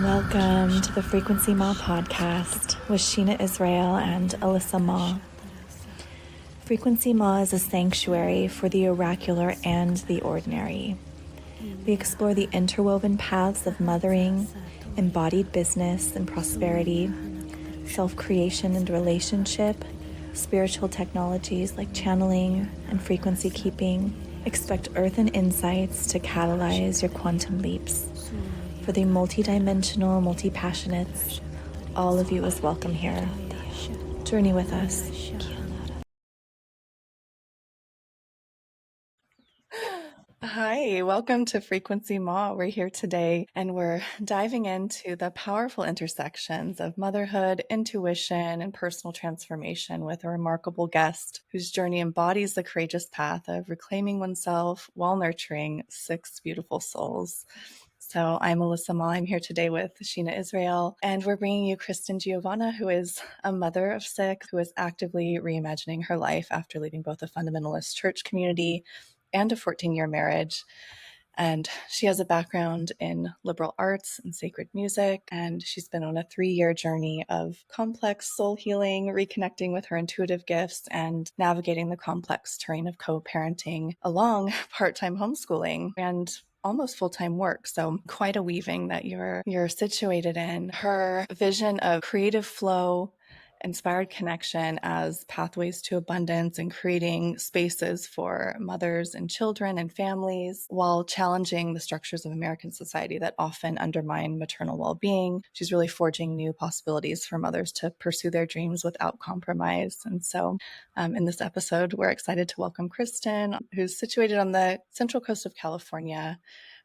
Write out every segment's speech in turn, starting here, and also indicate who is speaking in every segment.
Speaker 1: Welcome to the Frequency Ma podcast with Sheena Israel and Alyssa Ma. Frequency Ma is a sanctuary for the oracular and the ordinary. We explore the interwoven paths of mothering, embodied business and prosperity, self-creation and relationship, spiritual technologies like channeling and frequency keeping. Expect earthen insights to catalyze your quantum leaps. For the multi-dimensional, multi-passionates, all of you is welcome here. Journey with us. Hi, welcome to Frequency Ma. We're here today and we're diving into the powerful intersections of motherhood, intuition, and personal transformation with a remarkable guest whose journey embodies the courageous path of reclaiming oneself while nurturing 6 beautiful souls. So I'm Alyssa Ma. I'm here today with Sheena Israel, and we're bringing you Kristen Giovanna, who is a mother of 6, who is actively reimagining her life after leaving both a fundamentalist church community and a 14-year marriage. And she has a background in liberal arts and sacred music, and she's been on a 3-year journey of complex soul healing, reconnecting with her intuitive gifts, and navigating the complex terrain of co-parenting along part-time homeschooling and almost full-time work. So quite a weaving that you're situated in. Her vision of creative flow, inspired connection as pathways to abundance and creating spaces for mothers and children and families while challenging the structures of American society that often undermine maternal well-being. She's really forging new possibilities for mothers to pursue their dreams without compromise. And so in this episode, we're excited to welcome Kristen, who's situated on the central coast of California,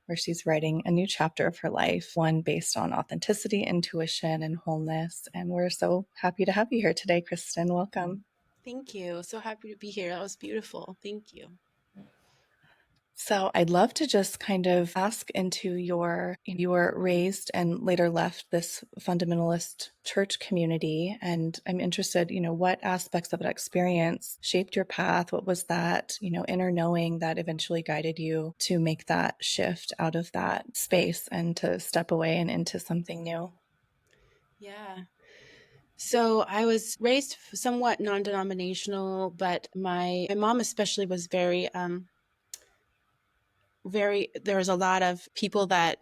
Speaker 1: where she's writing a new chapter of her life, one based on authenticity, intuition, and wholeness. And we're so happy to have you here today, Kristen. Welcome.
Speaker 2: Thank you. So happy to be here. That was beautiful. Thank you.
Speaker 1: So I'd love to just kind of ask into you were raised and later left this fundamentalist church community. And I'm interested, what aspects of that experience shaped your path? What was that, inner knowing that eventually guided you to make that shift out of that space and to step away and into something new?
Speaker 2: Yeah. So I was raised somewhat non-denominational, but my mom especially was very, there was a lot of people that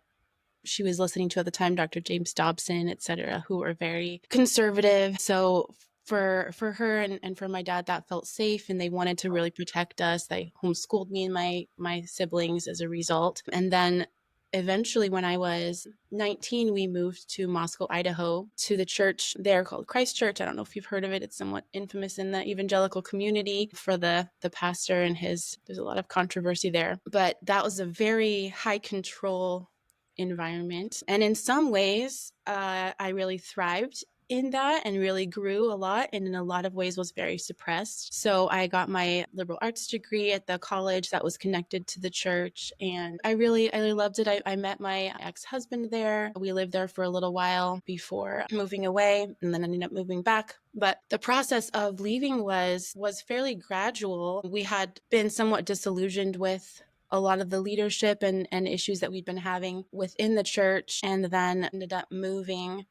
Speaker 2: she was listening to at the time, Dr. James Dobson, et cetera, who were very conservative. So for her and for my dad, that felt safe, and they wanted to really protect us. They homeschooled me and my siblings as a result. And then eventually, when I was 19, we moved to Moscow, Idaho, to the church there called Christ Church. I don't know if you've heard of it. It's somewhat infamous in the evangelical community for the pastor and there's a lot of controversy there. But that was a very high control environment. And in some ways, I really thrived in that and really grew a lot, and in a lot of ways was very suppressed. So I got my liberal arts degree at the college that was connected to the church, and I really loved it. I met my ex-husband there. We lived there for a little while before moving away, and then ended up moving back. But the process of leaving was fairly gradual. We had been somewhat disillusioned with a lot of the leadership and issues that we'd been having within the church, and then ended up moving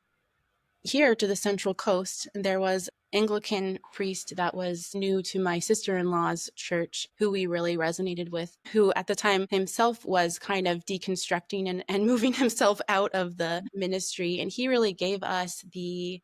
Speaker 2: here to the Central Coast. There was Anglican priest that was new to my sister-in-law's church, who we really resonated with, who at the time himself was kind of deconstructing and moving himself out of the ministry. And he really gave us the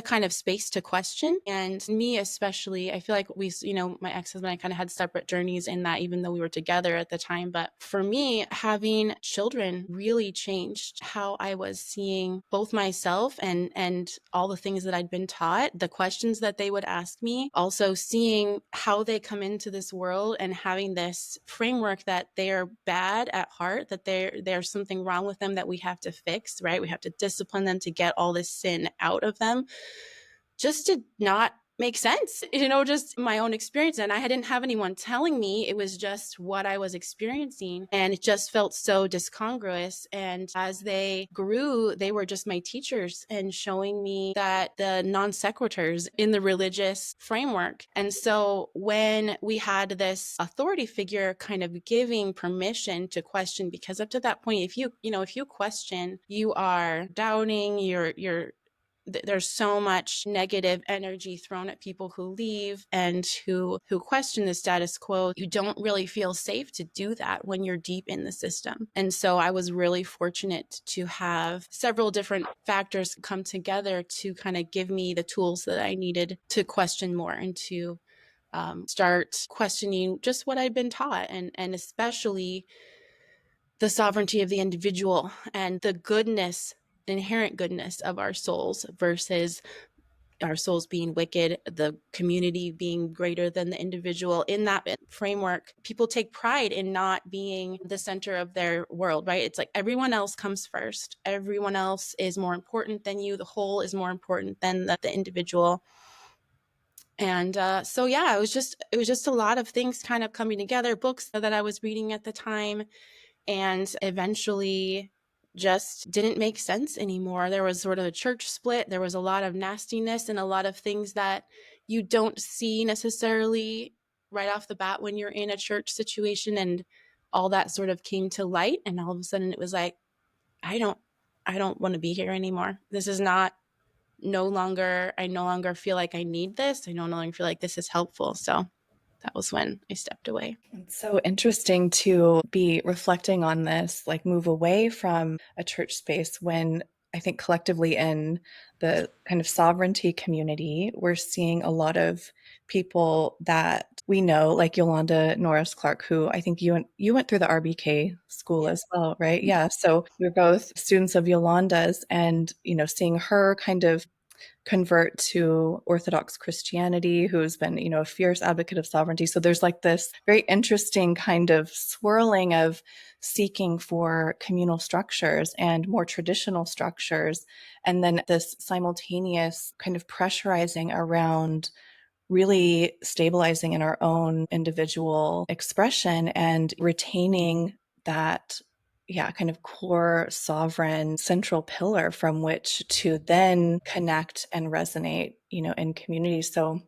Speaker 2: kind of space to question. And me especially, I feel like my ex-husband and I kind of had separate journeys in that, even though we were together at the time. But for me, having children really changed how I was seeing both myself and all the things that I'd been taught, the questions that they would ask me, also seeing how they come into this world and having this framework that they are bad at heart, that there's something wrong with them that we have to fix, right? We have to discipline them to get all this sin out of them, just to not make sense, just my own experience. And I didn't have anyone telling me. It was just what I was experiencing. And it just felt so discongruous. And as they grew, they were just my teachers and showing me that the non sequiturs in the religious framework. And so when we had this authority figure kind of giving permission to question, because up to that point, if you question, you are doubting, there's so much negative energy thrown at people who leave and who question the status quo. You don't really feel safe to do that when you're deep in the system. And so I was really fortunate to have several different factors come together to kind of give me the tools that I needed to question more and to start questioning just what I'd been taught, and especially the sovereignty of the individual and the goodness, inherent goodness of our souls versus our souls being wicked, the community being greater than the individual. In that framework, people take pride in not being the center of their world, right? It's like everyone else comes first. Everyone else is more important than you. The whole is more important than the individual. And so yeah, it was just a lot of things kind of coming together, books that I was reading at the time, and eventually just didn't make sense anymore. There was sort of a church split. There was a lot of nastiness and a lot of things that you don't see necessarily right off the bat when you're in a church situation. And all that sort of came to light. And all of a sudden it was like, I don't, I don't want to be here anymore. This is not, no longer, I no longer feel like I need this. I no longer feel like this is helpful. So that was when I stepped away.
Speaker 1: It's so interesting to be reflecting on this, like move away from a church space when I think collectively in the kind of sovereignty community, we're seeing a lot of people that we know, like Yolanda Norris Clark, who I think you went through the RBK school
Speaker 2: Yeah.
Speaker 1: as well, right? Yeah. So we're both students of Yolanda's, and seeing her kind of convert to Orthodox Christianity, who's been, a fierce advocate of sovereignty. So there's like this very interesting kind of swirling of seeking for communal structures and more traditional structures. And then this simultaneous kind of pressurizing around really stabilizing in our own individual expression and retaining that, yeah, kind of core sovereign central pillar from which to then connect and resonate, in community. So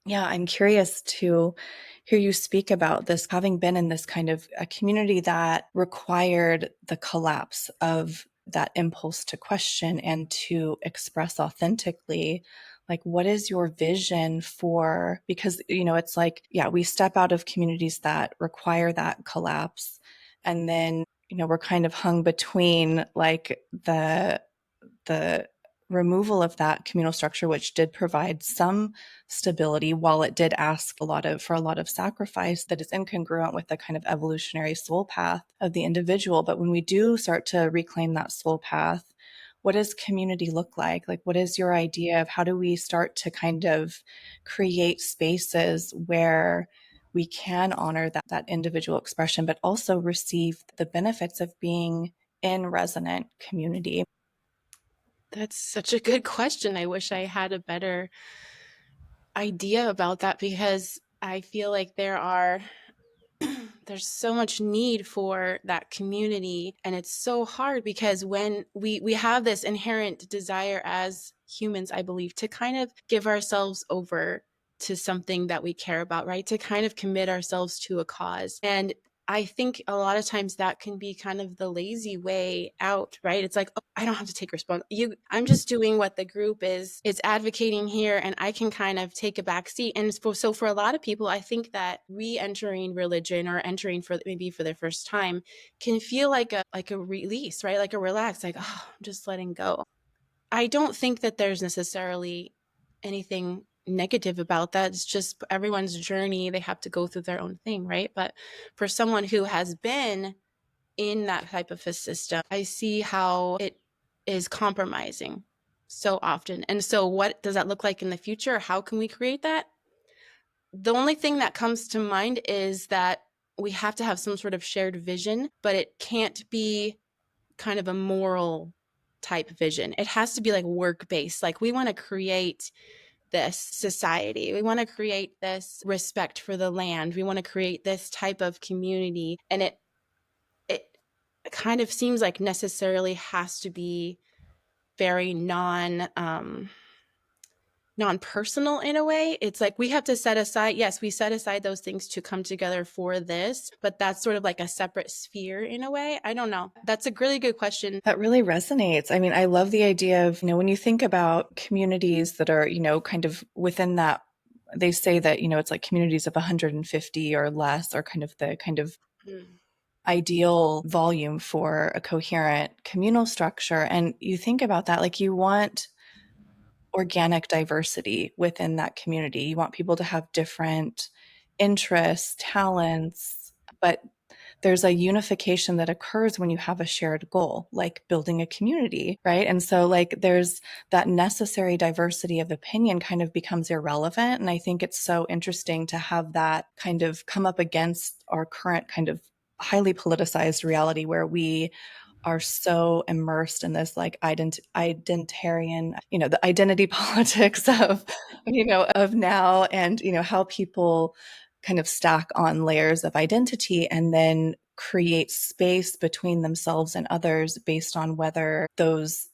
Speaker 1: yeah, I'm curious to hear you speak about this, having been in this kind of a community that required the collapse of that impulse to question and to express authentically. Like, what is your vision for? Because, it's like, yeah, we step out of communities that require that collapse. And then, we're kind of hung between like the removal of that communal structure, which did provide some stability, while it did ask for a lot of sacrifice that is incongruent with the kind of evolutionary soul path of the individual. But when we do start to reclaim that soul path, what does community look like? Like, what is your idea of how do we start to kind of create spaces where we can honor that individual expression, but also receive the benefits of being in resonant community?
Speaker 2: That's such a good question. I wish I had a better idea about that, because I feel like there's so much need for that community, and it's so hard because when we have this inherent desire as humans, I believe, to kind of give ourselves over to something that we care about, right? To kind of commit ourselves to a cause. And I think a lot of times that can be kind of the lazy way out, right? It's like, oh, I don't have to take responsibility. I'm just doing what the group is advocating here, and I can kind of take a back seat. And so for a lot of people, I think that re-entering religion or entering for maybe for the first time can feel like a release, right? Like a relax, like, oh, I'm just letting go. I don't think that there's necessarily anything negative about that. It's just everyone's journey. They have to go through their own thing, right? But for someone who has been in that type of a system, I see how it is compromising so often. And so, what does that look like in the future? How can we create that? The only thing that comes to mind is that we have to have some sort of shared vision, but it can't be kind of a moral type vision. It has to be like work based. Like we want to create this society. We want to create this respect for the land. We want to create this type of community. And it kind of seems like necessarily has to be very non-personal in a way. It's like we have to set aside, yes, we set aside those things to come together for this, but that's sort of like a separate sphere in a way. I don't know. That's a really good question.
Speaker 1: That really resonates. I mean, I love the idea of, when you think about communities that are, kind of within that, they say that, it's like communities of 150 or less are kind of
Speaker 2: Mm.
Speaker 1: ideal volume for a coherent communal structure. And you think about that, like you want organic diversity within that community. You want people to have different interests, talents, but there's a unification that occurs when you have a shared goal, like building a community, right? And so, like, there's that necessary diversity of opinion kind of becomes irrelevant. And I think it's so interesting to have that kind of come up against our current kind of highly politicized reality where we are so immersed in this like identitarian, the identity politics of, of now, and, how people kind of stack on layers of identity and then create space between themselves and others based on whether those,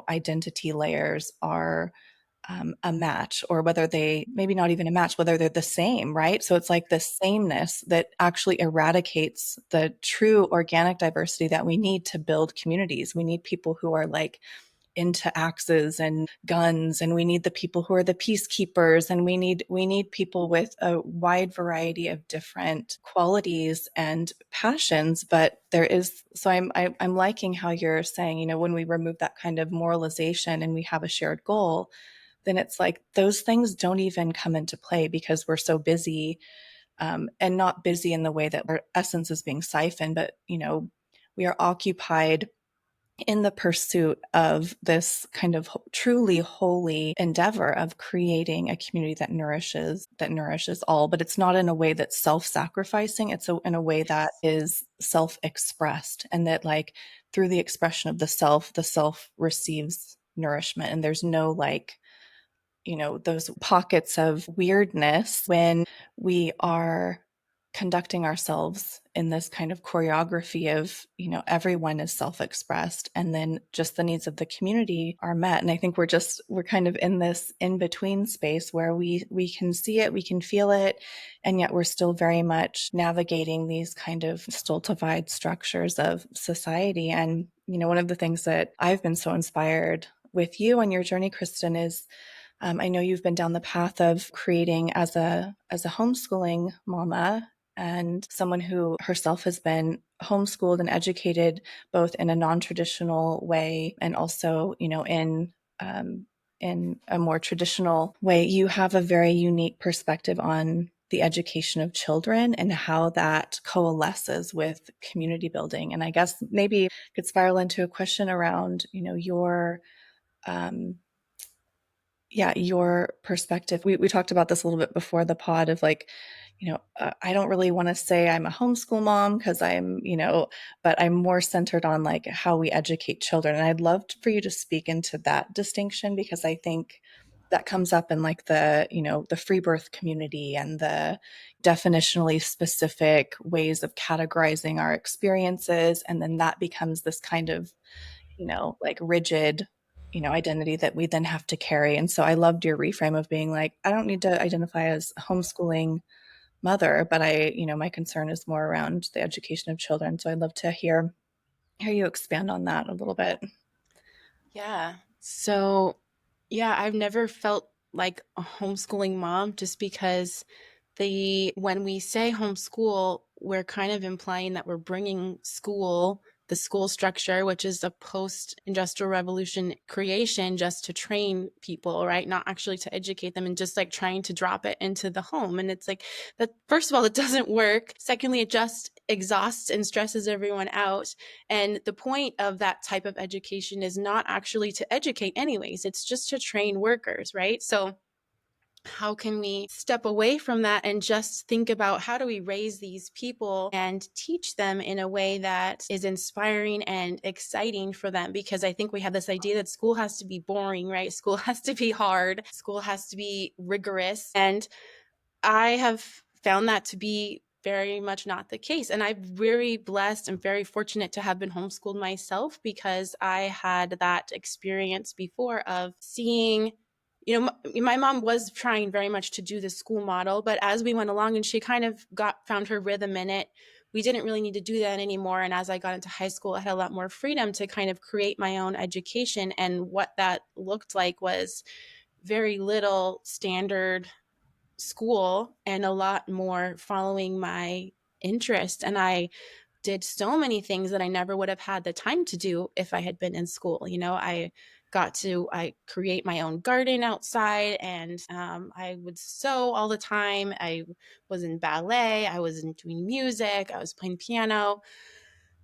Speaker 1: identity layers are a match, or whether they maybe not even a match, whether they're the same, right? So it's like the sameness that actually eradicates the true organic diversity that we need to build communities. We need people who are like into axes and guns, and we need the people who are the peacekeepers, and we need people with a wide variety of different qualities and passions. But there is, so I'm liking how you're saying, when we remove that kind of moralization and we have a shared goal, then it's like those things don't even come into play because we're so busy, and not busy in the way that our essence is being siphoned, but we are occupied in the pursuit of this kind of truly holy endeavor of creating a community that nourishes all. But it's not in a way that's self-sacrificing. It's in a way that is self-expressed, and that like through the expression of the self receives nourishment. And there's no like, those pockets of weirdness when we are conducting ourselves in this kind of choreography of, everyone is self-expressed and then just the needs of the community are met. And I think we're kind of in this in-between space where we can see it, we can feel it, and yet we're still very much navigating these kind of stultified structures of society. And, one of the things that I've been so inspired with you on your journey, Kristen, is I know you've been down the path of creating as a homeschooling mama and someone who herself has been homeschooled and educated both in a non-traditional way and also, in a more traditional way. You have a very unique perspective on the education of children and how that coalesces with community building. And I guess maybe could spiral into a question around, um, your perspective. We talked about this a little bit before the pod of like, I don't really want to say I'm a homeschool mom because but I'm more centered on like how we educate children. And I'd love for you to speak into that distinction, because I think that comes up in like the free birth community and the definitionally specific ways of categorizing our experiences. And then that becomes this kind of, like rigid, identity that we then have to carry. And so I loved your reframe of being like, I don't need to identify as a homeschooling mother, but my concern is more around the education of children. So I'd love to hear you expand on that a little bit.
Speaker 2: Yeah. So, yeah, I've never felt like a homeschooling mom just because when we say homeschool, we're kind of implying that we're bringing the school structure, which is a post-industrial revolution creation just to train people, right? Not actually to educate them, and just like trying to drop it into the home. And it's like that, first of all, it doesn't work. Secondly, it just exhausts and stresses everyone out. And the point of that type of education is not actually to educate anyways. It's just to train workers, right? So how can we step away from that and just think about how do we raise these people and teach them in a way that is inspiring and exciting for them? Because I think we have this idea that school has to be boring, right? School has to be hard, school has to be rigorous. And I have found that to be very much not the case. And I'm very blessed and very fortunate to have been homeschooled myself, because I had that experience before of seeing, my mom was trying very much to do the school model, but as we went along and she kind of found her rhythm in it, we didn't really need to do that anymore. And as I got into high school, I had a lot more freedom to kind of create my own education. And what that looked like was very little standard school and a lot more following my interest. And I did so many things that I never would have had the time to do if I had been in school. I create my own garden outside, and I would sew all the time. I was in ballet. I was doing music. I was playing piano.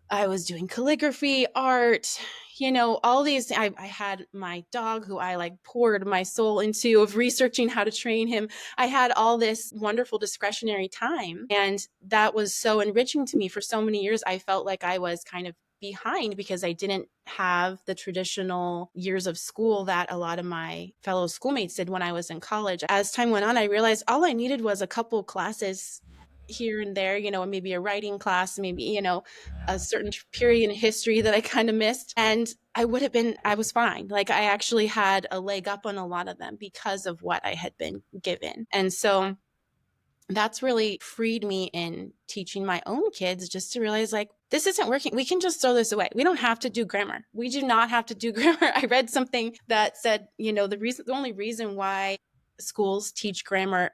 Speaker 2: I was doing calligraphy, art, all these. I had my dog who I like poured my soul into of researching how to train him. I had all this wonderful discretionary time. And that was so enriching to me. For so many years, I felt like I was kind of behind because I didn't have the traditional years of school that a lot of my fellow schoolmates did when I was in college. As time went on, I realized all I needed was a couple classes here and there, maybe a writing class, maybe, a certain period in history that I kind of missed. And I was fine. Like, I actually had a leg up on a lot of them because of what I had been given. And so that's really freed me in teaching my own kids, just to realize, like, this isn't working. We can just throw this away. We don't have to do grammar. We do not have to do grammar. I read something that said, the only reason why schools teach grammar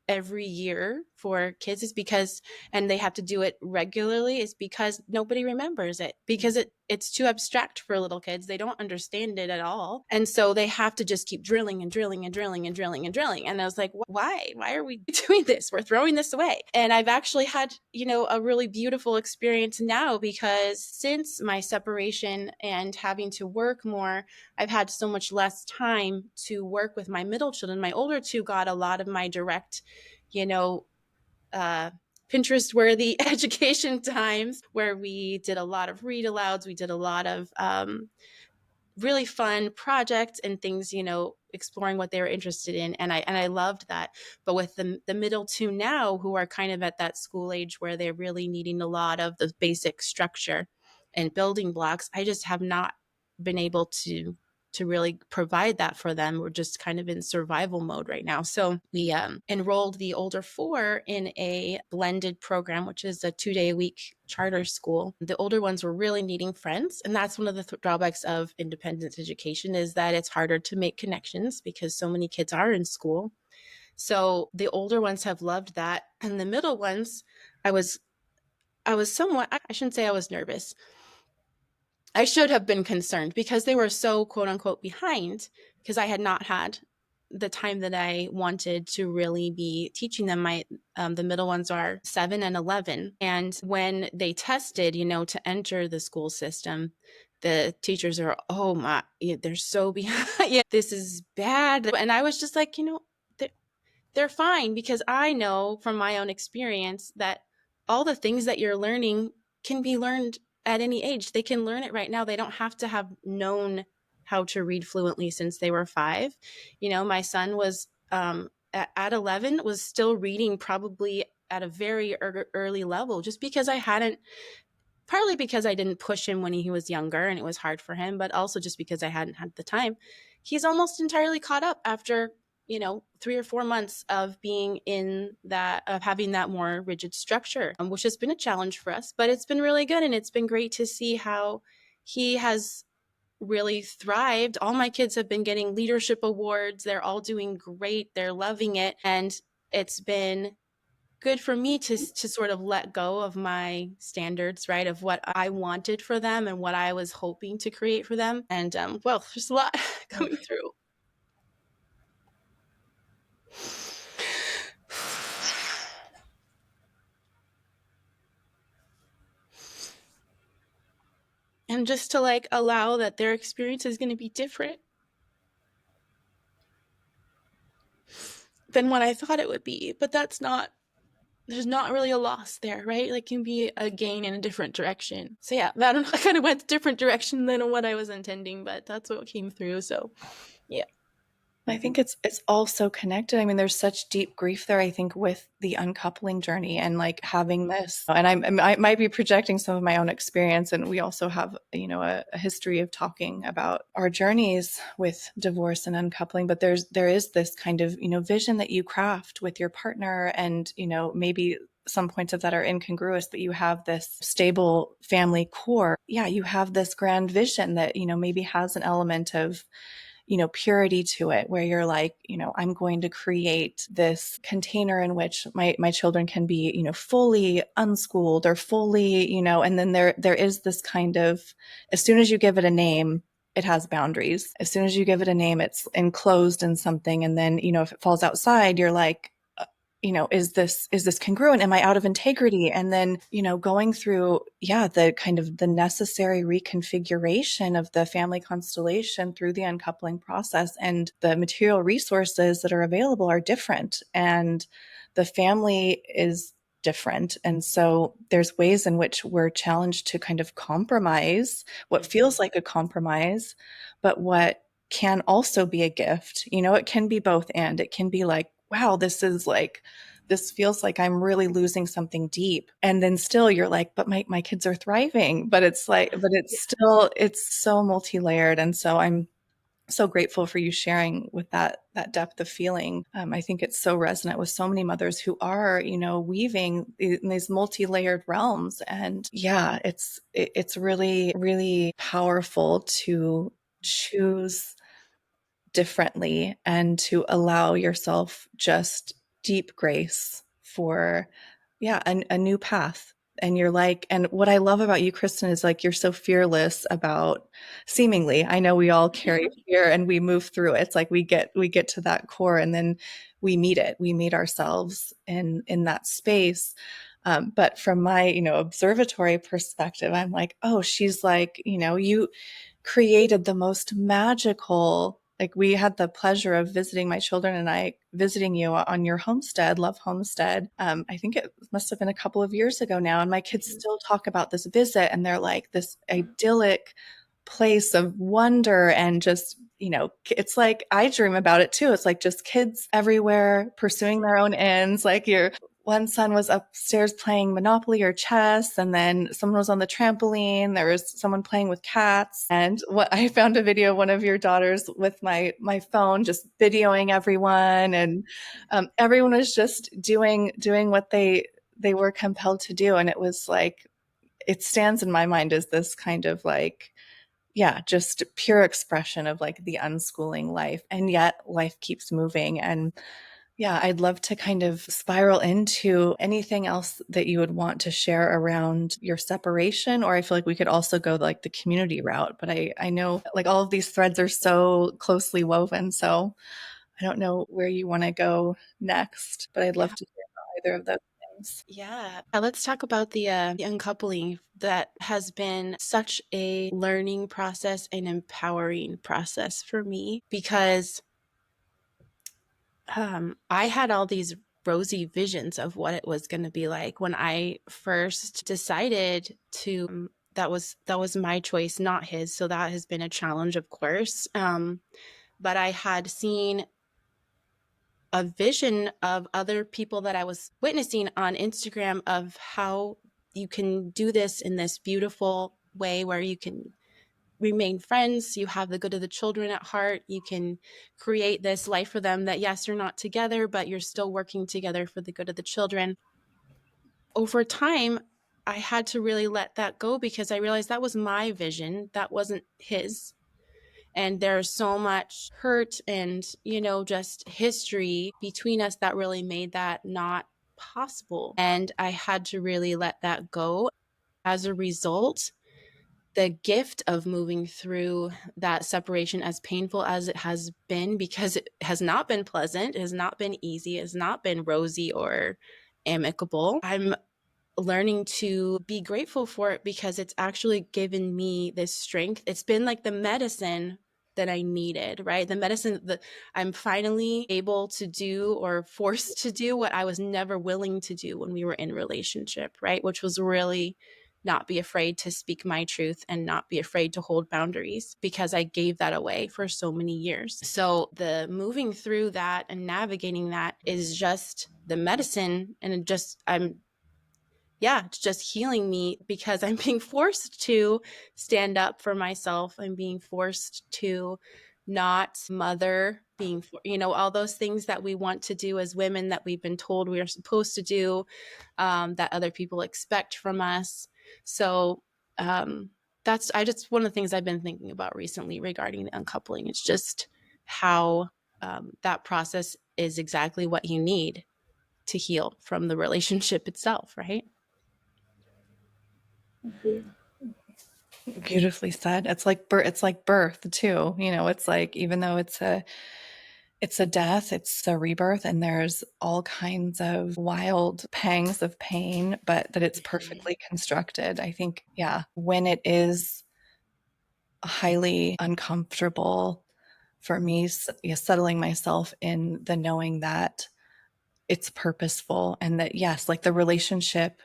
Speaker 2: every year for kids is because, and they have to do it regularly, is because nobody remembers it, because it's too abstract for little kids. They don't understand it at all. And so they have to just keep drilling and drilling and drilling and drilling and drilling. And I was like, why are we doing this? We're throwing this away. And I've actually had, a really beautiful experience now, because since my separation and having to work more, I've had so much less time to work with my middle children. My older two got a lot of my direct, you know, Pinterest worthy education times, where we did a lot of read alouds. We did a lot of really fun projects and things, exploring what they were interested in. And I loved that. But with the middle two now, who are kind of at that school age where they're really needing a lot of the basic structure and building blocks, I just have not been able to really provide that for them. We're just kind of in survival mode right now. So we enrolled the older four in a blended program, which is a 2-day a week charter school. The older ones were really needing friends. And that's one of the drawbacks of independent education, is that it's harder to make connections because so many kids are in school. So the older ones have loved that. And the middle ones, I was somewhat, I shouldn't say I was nervous. I should have been concerned because they were so quote unquote behind, because I had not had the time that I wanted to really be teaching them. The middle ones are 7 and 11. And when they tested, to enter the school system, the teachers are, oh my, they're so behind. Yeah, this is bad. And I was just like, they're fine, because I know from my own experience that all the things that you're learning can be learned at any age. They can learn it right now. They don't have to have known how to read fluently since they were 5. My son was at 11 was still reading probably at a very early level, just because I hadn't, partly because I didn't push him when he was younger and it was hard for him, but also just because I hadn't had the time. He's almost entirely caught up after 3 or 4 months of being in that, of having that more rigid structure, which has been a challenge for us, but it's been really good. And it's been great to see how he has really thrived. All my kids have been getting leadership awards. They're all doing great. They're loving it. And it's been good for me to sort of let go of my standards, right, of what I wanted for them and what I was hoping to create for them. And well, there's a lot coming through. And just to like allow that their experience is going to be different. than what I thought it would be. But there's not really a loss there, right? Like, can be a gain in a different direction. So yeah, I don't know, I kind of went a different direction than what I was intending, but that's what came through. So yeah.
Speaker 1: I think it's all so connected. I mean, there's such deep grief there, I think, with the uncoupling journey and like having this. And I might be projecting some of my own experience. And we also have, a history of talking about our journeys with divorce and uncoupling. But there is this kind of, vision that you craft with your partner, and, maybe some points of that are incongruous, but you have this stable family core. Yeah, you have this grand vision that, maybe has an element of purity to it, where you're like, I'm going to create this container in which my children can be, fully unschooled or fully, and then there is this kind of, as soon as you give it a name, it has boundaries. As soon as you give it a name, it's enclosed in something. And then, if it falls outside, you're like, is this congruent? Am I out of integrity? And then, going through, the kind of the necessary reconfiguration of the family constellation through the uncoupling process, and the material resources that are available are different, and the family is different. And so there's ways in which we're challenged to kind of compromise what feels like a compromise, but what can also be a gift. It can be both, and it can be like, wow, this feels like I'm really losing something deep. And then still you're like, but my kids are thriving. But it's like, but it's still, it's so multi-layered. And so I'm so grateful for you sharing with that depth of feeling. I think it's so resonant with so many mothers who are, weaving in these multi-layered realms. And yeah, it's really, really powerful to choose differently and to allow yourself just deep grace for a new path. And you're like, and what I love about you, Kristen, is like you're so fearless about, seemingly, I know we all carry fear and we move through it. It's like we get to that core, and then we meet ourselves in that space. But from my observatory perspective, I'm like, oh, she's like, you created the most magical, like, we had the pleasure of visiting, my children and I visiting you on your homestead, Love Homestead. I think it must have been a couple of years ago now, and my kids still talk about this visit, and they're like this idyllic place of wonder, and just, it's like I dream about it too. It's like just kids everywhere pursuing their own ends. Like, your one son was upstairs playing Monopoly or chess, and then someone was on the trampoline. There was someone playing with cats, and what I found a video of one of your daughters with my phone, just videoing everyone, and everyone was just doing what they were compelled to do, and it was like, it stands in my mind as this kind of like, yeah, just pure expression of like the unschooling life, and yet life keeps moving. And yeah, I'd love to kind of spiral into anything else that you would want to share around your separation, or I feel like we could also go like the community route. But I know like all of these threads are so closely woven. So I don't know where you want to go next, but I'd
Speaker 2: Yeah.
Speaker 1: love to hear about either of those things.
Speaker 2: Yeah. Let's talk about the uncoupling. That has been such a learning process and empowering process for me, because I had all these rosy visions of what it was going to be like when I first decided to. That was my choice, not his. So that has been a challenge, of course. But I had seen a vision of other people that I was witnessing on Instagram of how you can do this in this beautiful way where you can remain friends, you have the good of the children at heart, you can create this life for them that, yes, you're not together, but you're still working together for the good of the children. Over time, I had to really let that go, because I realized that was my vision, that wasn't his. And there's so much hurt and, just history between us that really made that not possible. And I had to really let that go. As a result, the gift of moving through that separation, as painful as it has been, because it has not been pleasant, it has not been easy, it has not been rosy or amicable. I'm learning to be grateful for it, because it's actually given me this strength. It's been like the medicine that I needed, right? The medicine that I'm finally able to do or forced to do what I was never willing to do when we were in relationship, right? Which was really not be afraid to speak my truth and not be afraid to hold boundaries, because I gave that away for so many years. So the moving through that and navigating that is just the medicine. And it's just healing me, because I'm being forced to stand up for myself. I'm being forced to not mother, all those things that we want to do as women, that we've been told we are supposed to do, that other people expect from us. So that's one of the things I've been thinking about recently regarding the uncoupling. It's just how that process is exactly what you need to heal from the relationship itself, right?
Speaker 1: Beautifully said. It's like birth too. It's like, even though it's a death, it's a rebirth, and there's all kinds of wild pangs of pain, but that it's perfectly constructed. I think, yeah, when it is highly uncomfortable for me, settling myself in the knowing that it's purposeful, and that, yes, like the relationship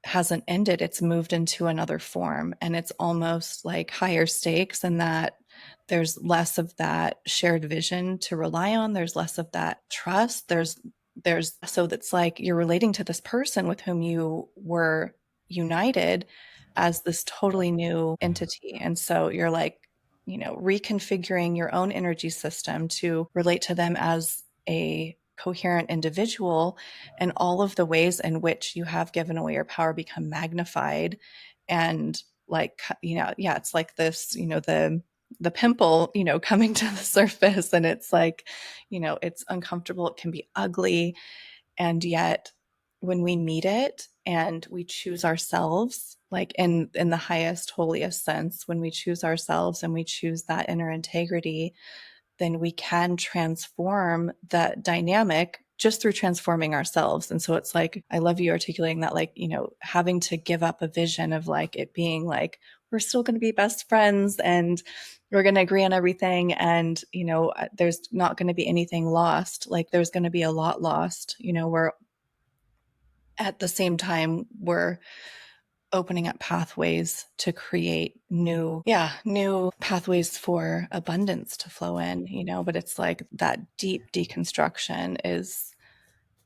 Speaker 1: hasn't ended, it's moved into another form, and it's almost like higher stakes, and that there's less of that shared vision to rely on, there's less of that trust, there's so that's like you're relating to this person with whom you were united as this totally new entity, and so you're like, reconfiguring your own energy system to relate to them as a coherent individual, and all of the ways in which you have given away your power become magnified. And like, yeah, it's like this, the pimple, coming to the surface, and it's like, it's uncomfortable, it can be ugly, and yet when we meet it and we choose ourselves, like in the highest holiest sense, when we choose ourselves and we choose that inner integrity, then we can transform that dynamic just through transforming ourselves. And so it's like, I love you articulating that, like, having to give up a vision of like it being like, we're still going to be best friends and we're going to agree on everything. And, there's not going to be anything lost. Like there's going to be a lot lost. We're at the same time, we're opening up pathways to create new pathways for abundance to flow in, but it's like that deep deconstruction is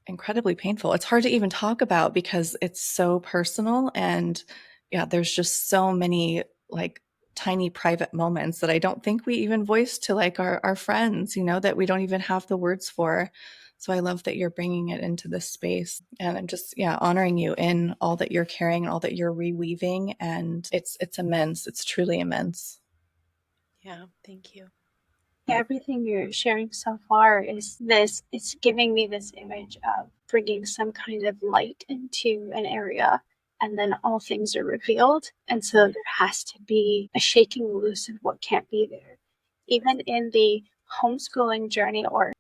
Speaker 1: incredibly painful. It's hard to even talk about because it's so personal, and yeah, there's just so many like tiny private moments that I don't think we even voice to like our friends, that we don't even have the words for. So I love that you're bringing it into this space, and I'm just, yeah, honoring you in all that you're carrying and all that you're reweaving. And it's immense. It's truly immense.
Speaker 2: Yeah, thank you.
Speaker 3: Everything you're sharing so far it's giving me this image of bringing some kind of light into an area, and then all things are revealed. And so there has to be a shaking loose of what can't be there. Even in the homeschooling journey, or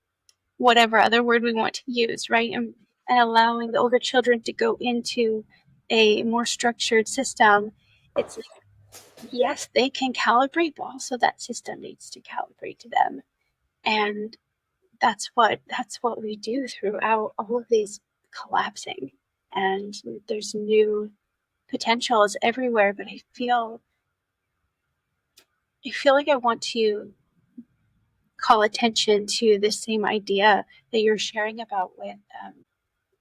Speaker 3: whatever other word we want to use, right? And allowing the older children to go into a more structured system, it's like, yes, they can calibrate, but also that system needs to calibrate to them. And that's what we do throughout all of these collapsing. And there's new potentials everywhere, but I feel like I want to call attention to the same idea that you're sharing about with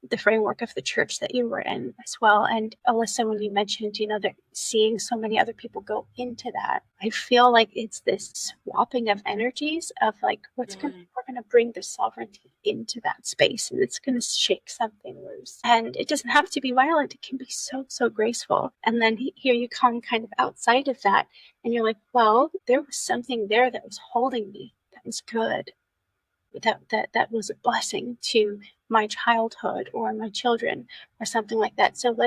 Speaker 3: the framework of the church that you were in as well. And Alyssa, when you mentioned, that seeing so many other people go into that, I feel like it's this swapping of energies of like, we're going to bring the sovereignty into that space, and it's going to shake something loose. And it doesn't have to be violent. It can be so, so graceful. And then here you come kind of outside of that, and you're like, well, there was something there that was holding me. That was good. That was a blessing to my childhood or my children or something like that. So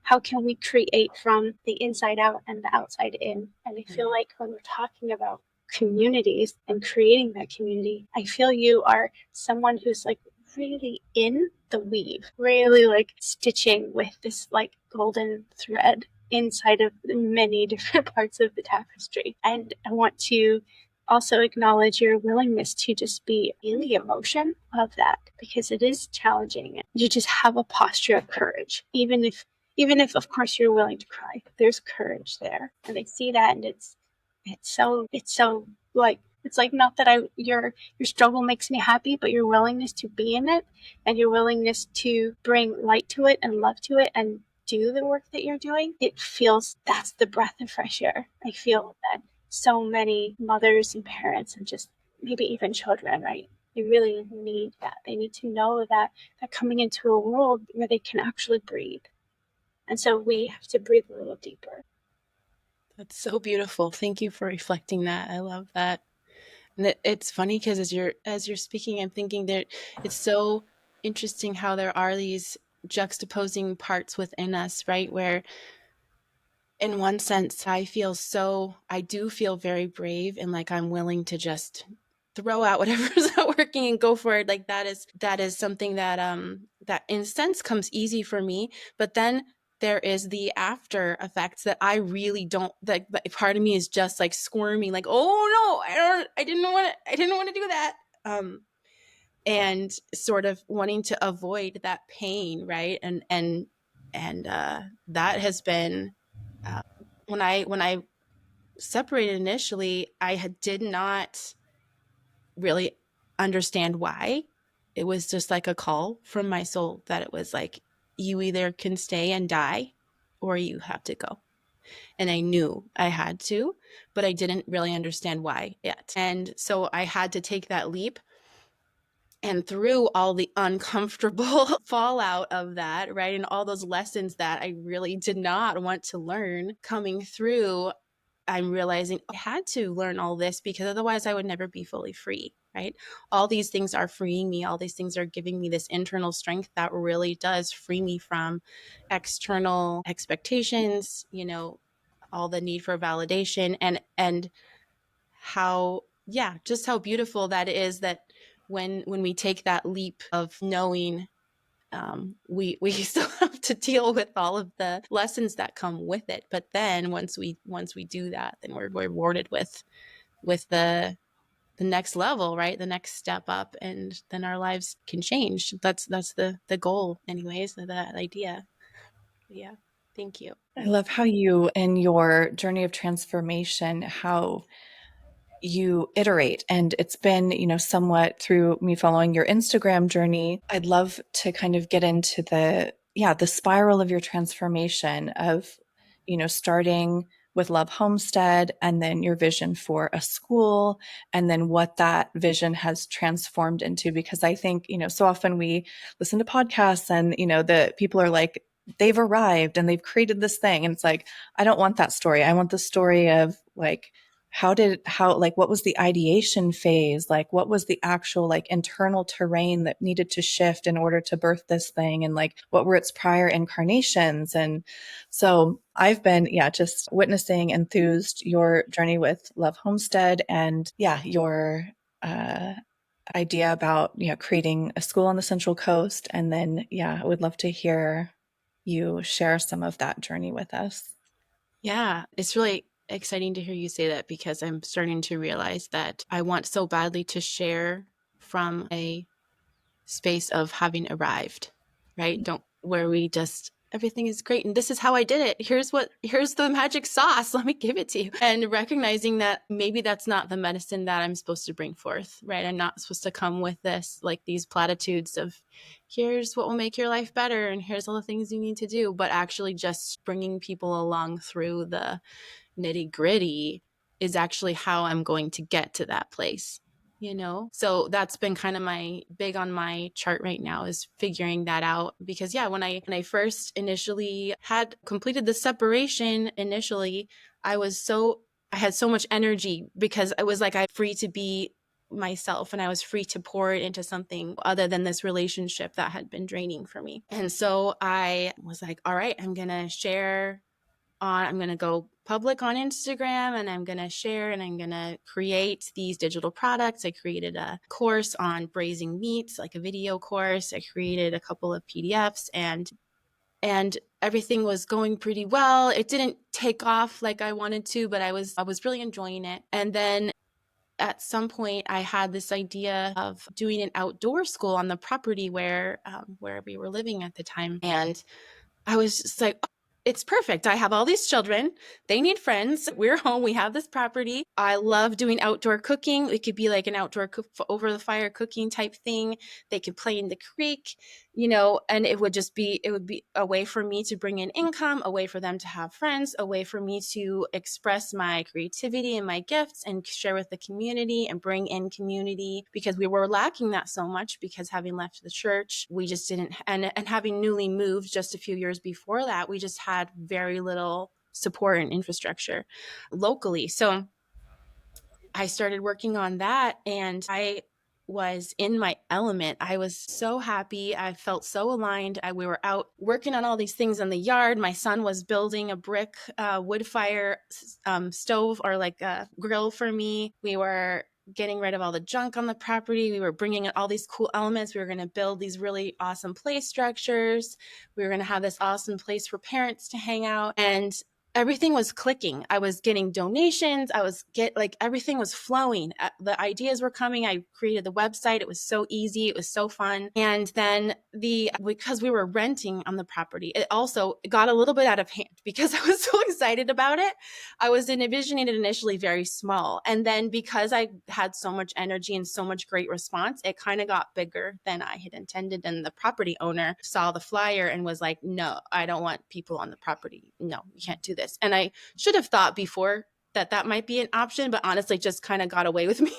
Speaker 3: how can we create from the inside out and the outside in? And I feel like when we're talking about communities and creating that community, I feel you are someone who's like really in the weave, really like stitching with this like golden thread inside of many different parts of the tapestry. And I want to also acknowledge your willingness to just be in the emotion of that, because it is challenging. You just have a posture of courage, even if of course you're willing to cry. There's courage there, and I see that, and it's so like, it's like, not that your struggle makes me happy, but your willingness to be in it, and your willingness to bring light to it and love to it and do the work that you're doing, it feels, that's the breath of fresh air. I feel that so many mothers and parents, and just maybe even children, right? They really need that. They need to know that they're coming into a world where they can actually breathe. And so we have to breathe a little deeper.
Speaker 2: That's so beautiful. Thank you for reflecting that. I love that. And it's funny because as you're speaking, I'm thinking that it's so interesting how there are these juxtaposing parts within us, right? Where in one sense, I do feel very brave, and like I'm willing to just throw out whatever's not working and go for it. Like that is something that in a sense comes easy for me. But then there is the after effects that I really don't, that part of me is just like squirming, like, oh no, I didn't want to do that. And sort of wanting to avoid that pain, right? And that has been, when I separated initially, did not really understand why. It was just like a call from my soul that it was like, you either can stay and die or you have to go. And I knew I had to, but I didn't really understand why yet. And so I had to take that leap. And through all the uncomfortable fallout of that, right, and all those lessons that I really did not want to learn coming through, I'm realizing I had to learn all this because otherwise I would never be fully free, right? All these things are freeing me. All these things are giving me this internal strength that really does free me from external expectations, all the need for validation, and how, yeah, just how beautiful that is, that when we take that leap of knowing, we still have to deal with all of the lessons that come with it. But then once we do that, then we're rewarded with the next level, right? The next step up, and then our lives can change. That's the goal, anyways. That idea. Yeah. Thank you.
Speaker 1: I love how you, in your journey of transformation, how you iterate. And it's been, somewhat through me following your Instagram journey. I'd love to kind of get into the spiral of your transformation of, starting with Love Homestead, and then your vision for a school, and then what that vision has transformed into. Because I think, so often we listen to podcasts and, the people are like, they've arrived and they've created this thing. And it's like, I don't want that story. I want the story of like, what was the ideation phase? Like, what was the actual like internal terrain that needed to shift in order to birth this thing? And like, what were its prior incarnations? And so I've been, just witnessing, enthused your journey with Love Homestead, and your, idea about, creating a school on the Central Coast. And then, I would love to hear you share some of that journey with us.
Speaker 2: Yeah, it's really exciting to hear you say that, because I'm starting to realize that I want so badly to share from a space of having arrived, right? Where we just, everything is great and this is how I did it. Here's the magic sauce. Let me give it to you. And recognizing that maybe that's not the medicine that I'm supposed to bring forth, right? I'm not supposed to come with this, like these platitudes of here's what will make your life better and here's all the things you need to do, but actually just bringing people along through the nitty gritty is actually how I'm going to get to that place. So that's been kind of my big on my chart right now, is figuring that out. Because when I first initially had completed the separation initially, I had so much energy, because I was like, I'm free to be myself, and I was free to pour it into something other than this relationship that had been draining for me. And so I was like, all right, I'm going to go public on Instagram, and I'm going to share, and I'm going to create these digital products. I created a course on braising meats, like a video course. I created a couple of PDFs, and everything was going pretty well. It didn't take off like I wanted to, but I was really enjoying it. And then at some point I had this idea of doing an outdoor school on the property where we were living at the time. And I was just like, oh, it's perfect. I have all these children. They need friends. We're home. We have this property. I love doing outdoor cooking. It could be like an outdoor over the fire cooking type thing. They could play in the creek, and it would be a way for me to bring in income, a way for them to have friends, a way for me to express my creativity and my gifts and share with the community and bring in community, because we were lacking that so much, because having left the church, we just didn't, and having newly moved just a few years before that, we just had very little support and infrastructure locally. So I started working on that, and I was in my element. I was so happy. I felt so aligned. We were out working on all these things in the yard. My son was building a brick wood fire stove, or like a grill for me. We were getting rid of all the junk on the property. We were bringing in all these cool elements. We were going to build these really awesome play structures. We were going to have this awesome place for parents to hang out. And everything was clicking. I was getting donations. Everything was flowing. The ideas were coming. I created the website. It was so easy. It was so fun. And then because we were renting on the property, it also got a little bit out of hand because I was so excited about it. I was envisioning it initially very small. And then because I had so much energy and so much great response, it kind of got bigger than I had intended. And the property owner saw the flyer and was like, no, I don't want people on the property. No, you can't do this. And I should have thought before that might be an option, but honestly just kind of got away with me,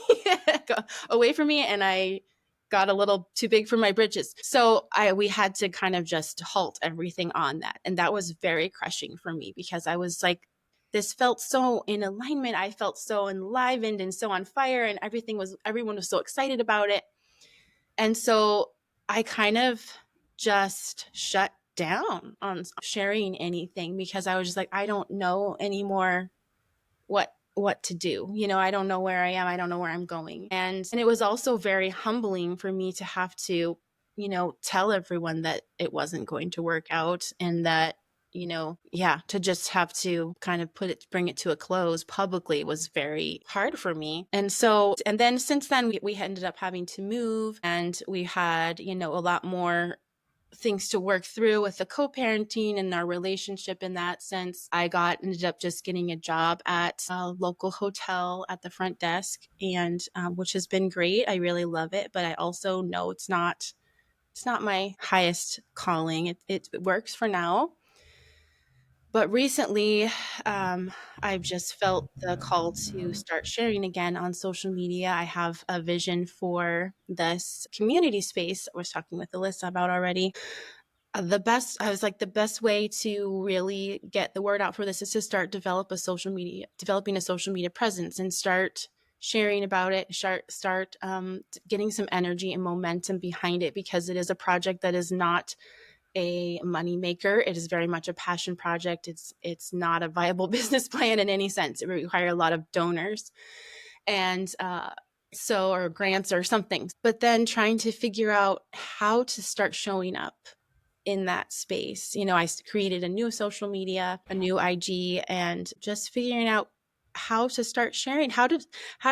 Speaker 2: away from me. And I got a little too big for my britches. So we had to kind of just halt everything on that. And that was very crushing for me, because I was like, this felt so in alignment. I felt so enlivened and so on fire, and everyone was so excited about it. And so I kind of just shut down on sharing anything, because I was just like, I don't know anymore what to do. I don't know where I am. I don't know where I'm going. And it was also very humbling for me to have to, tell everyone that it wasn't going to work out, and that, to just have to kind of bring it to a close publicly was very hard for me. And then since then, we ended up having to move, and we had, a lot more things to work through with the co-parenting and our relationship in that sense. I ended up just getting a job at a local hotel at the front desk, and which has been great. I really love it, but I also know it's not my highest calling. It works for now. But recently, I've just felt the call to start sharing again on social media. I have a vision for this community space I was talking with Alyssa about already. The best way to really get the word out for this is to start developing a social media presence, and start sharing about it, start getting some energy and momentum behind it, because it is a project that is not a money maker. It is very much a passion project. It's not a viable business plan in any sense. It requires a lot of donors and or grants or something. But then trying to figure out how to start showing up in that space. I created a new social media, a new IG, and just figuring out how to start sharing. How do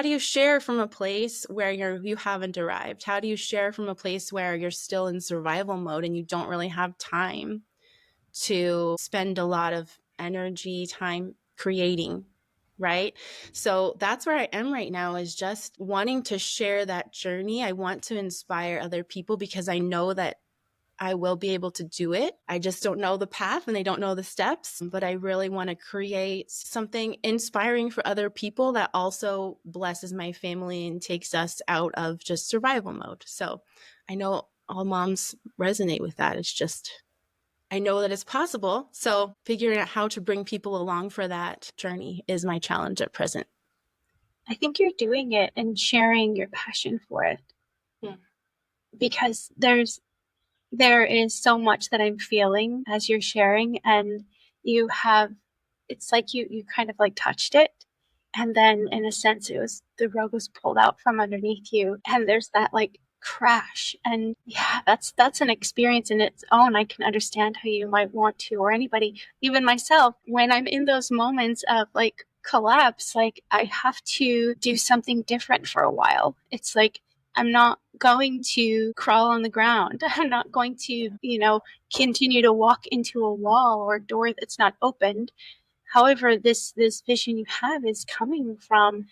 Speaker 2: you share from a place where you haven't arrived? How do you share from a place where you're still in survival mode and you don't really have time to spend a lot of energy, time creating, right? So that's where I am right now, is just wanting to share that journey. I want to inspire other people, because I know that I will be able to do it. I just don't know the path and I don't know the steps, but I really want to create something inspiring for other people that also blesses my family and takes us out of just survival mode. So I know all moms resonate with that. It's just, I know that it's possible. So figuring out how to bring people along for that journey is my challenge at present.
Speaker 3: I think you're doing it and sharing your passion for it.
Speaker 2: Yeah.
Speaker 3: Because there is so much that I'm feeling as you're sharing, and it's like you kind of like touched it, and then in a sense the rug was pulled out from underneath you, and there's that like crash. And yeah, that's an experience in its own. I can understand how you might want to, or anybody, even myself, when I'm in those moments of like collapse, like I have to do something different for a while. It's like, I'm not going to crawl on the ground. I'm not going to, continue to walk into a wall or a door that's not opened. However, this vision you have is coming from,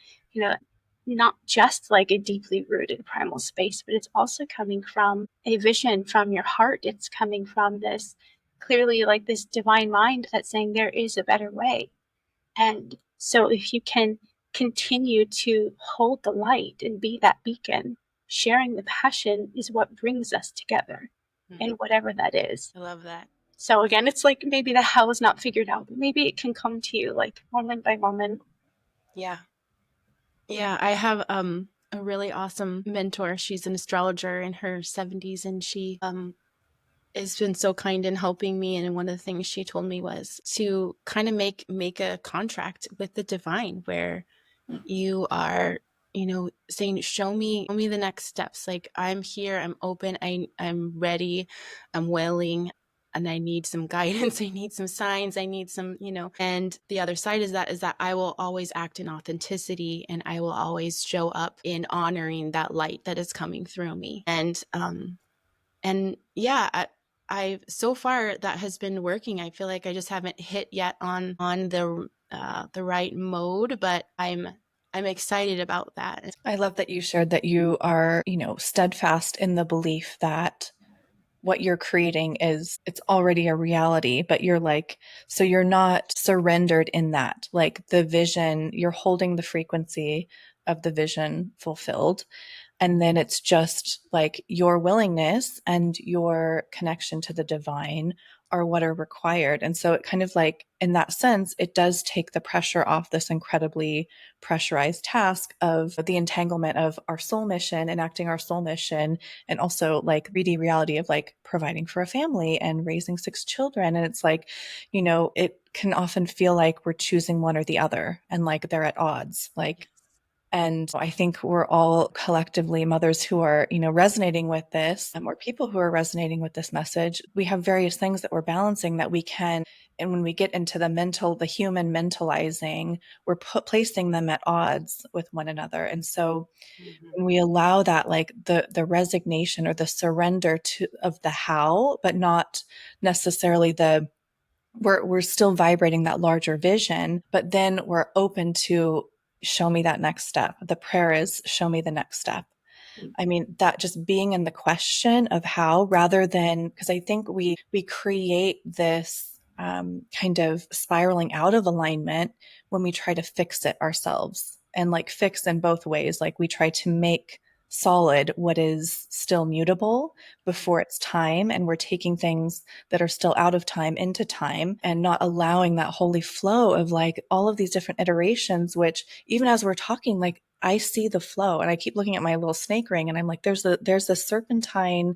Speaker 3: not just like a deeply rooted primal space, but it's also coming from a vision from your heart. It's coming from this clearly like this divine mind that's saying there is a better way. And so if you can continue to hold the light and be that beacon, sharing the passion is what brings us together in whatever that is.
Speaker 2: I love that.
Speaker 3: So again, it's like maybe the how is not figured out, but maybe it can come to you like moment by moment.
Speaker 2: Yeah. Yeah, I have a really awesome mentor. She's an astrologer in her 70s, and she has been so kind in helping me. And one of the things she told me was to kind of make a contract with the divine where you are, saying, show me the next steps. Like, I'm here, I'm open, I'm ready, I'm willing, and I need some guidance. I need some signs. I need some, and the other side is that I will always act in authenticity, and I will always show up in honoring that light that is coming through me. And yeah, I so far that has been working. I feel like I just haven't hit yet on the right mode, but I'm excited about that.
Speaker 1: I love that you shared that you are, steadfast in the belief that what you're creating it's already a reality, but you're like, so you're not surrendered in that. Like the vision, you're holding the frequency of the vision fulfilled. And then it's just like your willingness and your connection to the divine are what are required. And so it kind of like, in that sense, it does take the pressure off this incredibly pressurized task of the entanglement of our soul mission, enacting our soul mission, and also like 3D reality of like providing for a family and raising 6 children. And it's like, it can often feel like we're choosing one or the other and like they're at odds. Like, and I think we're all collectively mothers who are, resonating with this, or people who are resonating with this message. We have various things that we're balancing that we can. And when we get into the human mentalizing, we're placing them at odds with one another. And so when we allow that, like the resignation or the surrender of the how, but not necessarily we're still vibrating that larger vision, but then we're open to show me that next step. The prayer is show me the next step. I mean, that just being in the question of how, rather than, because I think we create this kind of spiraling out of alignment when we try to fix it ourselves, and like fix in both ways. Like we try to make solid what is still mutable before it's time, and we're taking things that are still out of time into time and not allowing that holy flow of like all of these different iterations, which even as we're talking, like I see the flow, and I keep looking at my little snake ring, and I'm like, there's a serpentine,